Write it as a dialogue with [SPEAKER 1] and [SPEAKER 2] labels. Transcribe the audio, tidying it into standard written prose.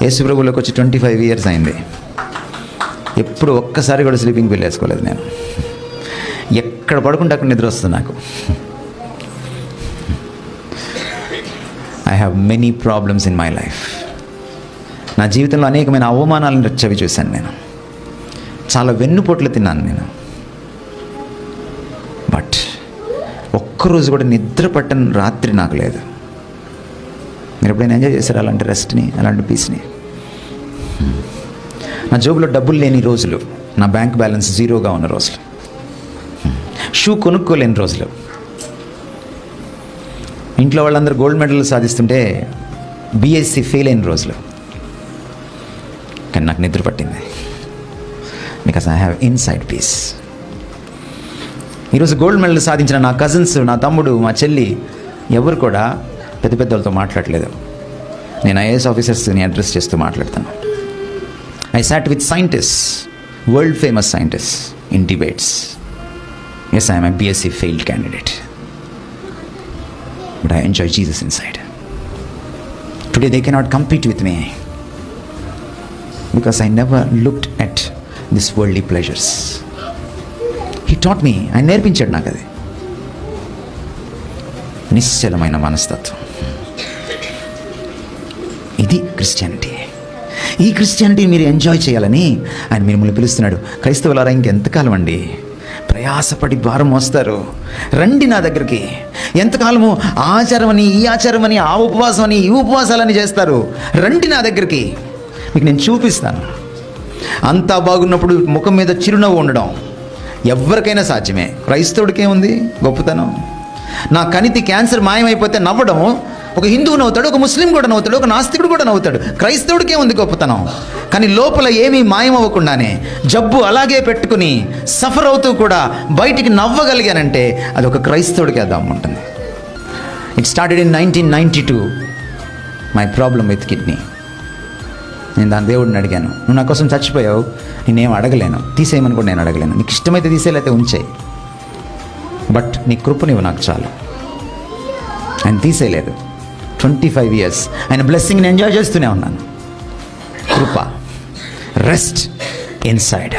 [SPEAKER 1] యేసు ప్రభువులోకి వచ్చి 25 years అయింది. ఎప్పుడు ఒక్కసారి కూడా స్లీపింగ్ పిల్ వేసుకోలేదు నేను. ఎక్కడ పడుకుంటే అక్కడ నిద్ర వస్తుంది నాకు. I have many problems in my life. నా జీవితంలో అనేకమైన అవమానాలను చవి చూశాను నేను. చాలా వెన్నుపోట్లు తిన్నాను నేను. బట్ ఒక్కరోజు కూడా నిద్ర పట్టని రాత్రి నాకు లేదు. మీరు ఎప్పుడైనా ఎంజాయ్ చేశారు అలాంటి రెస్ట్ని, అలాంటి పీస్ని? నా జోబులో డబ్బులు లేని రోజులు, నా బ్యాంక్ బ్యాలెన్స్ జీరోగా ఉన్న రోజులు, షూ కొనుక్కోలేని రోజులు, ఇంట్లో వాళ్ళందరూ గోల్డ్ మెడల్ సాధిస్తుంటే బీఎస్సీ ఫెయిల్ అయిన రోజులు. కానీ నాకు నిద్ర పట్టింది. Because I have inside peace. ఈరోజు గోల్డ్ మెడల్ సాధించిన నా కజిన్స్, నా తమ్ముడు, మా చెల్లి ఎవరు కూడా పెద్ద పెద్ద వాళ్ళతో మాట్లాడలేదు. నేను ఐఏఎస్ ఆఫీసర్స్ని అడ్రస్ చేస్తూ మాట్లాడతాను. I sat with scientists, world famous scientists in debates. Yes, I'm a BSc failed candidate, but I enjoy Jesus inside. Today they cannot compete with me because I never looked at this worldly pleasures. He taught me, ఆయన నేర్పించాడు నాకు అది. నిశ్చలమైన మనస్తత్వం. ఇది Christianity. ఈ Christianity మీరు enjoy చేయాలని ఆయన మిమ్మల్ని పిలుస్తున్నాడు. క్రైస్తవులారా, ఇంకెంతకాలం అండి ప్రయాసపడి భారం మోస్తారు? రండి నా దగ్గరికి. ఎంతకాలము ఆచారం అని, ఈ ఆచారం అని, ఆ ఉపవాసం అని, ఈ ఉపవాసాలని చేస్తారు? రండి నా దగ్గరికి, మీకు నేను చూపిస్తాను. అంతా బాగున్నప్పుడు ముఖం మీద చిరునవ్వు ఉండడం ఎవరికైనా సాధ్యమే. క్రైస్తవుడికి ఏముంది గొప్పతనం? నా కణితి క్యాన్సర్ మాయమైపోతే నవ్వడం ఒక హిందువు నవ్వుతాడు, ఒక ముస్లిం కూడా నవ్వుతాడు, ఒక నాస్తికుడు కూడా నవ్వుతాడు. క్రైస్తవుడికి ఏముంది గొప్పతనం? కానీ లోపల ఏమీ మాయమవ్వకుండానే జబ్బు అలాగే పెట్టుకుని సఫర్ అవుతూ కూడా బయటికి నవ్వగలిగానంటే అది ఒక క్రైస్తవుడికి అది ఉంటుంది. It started in 1992, my problem with kidney. నేను దాని దేవుడిని అడిగాను, నువ్వు నా కోసం చచ్చిపోయావు, నేనేం అడగలేను, తీసేయమని కూడా నేను అడగలేను. నీకు ఇష్టమైతే తీసేయలేకపోతే ఉంచేయి, బట్ నీ కృప నీవు నాకు చాలు. ఆయన తీసేయలేదు. 25 years ఆయన బ్లెస్సింగ్ని ఎంజాయ్ చేస్తూనే ఉన్నాను. కృప, రెస్ట్ ఇన్సైడ్.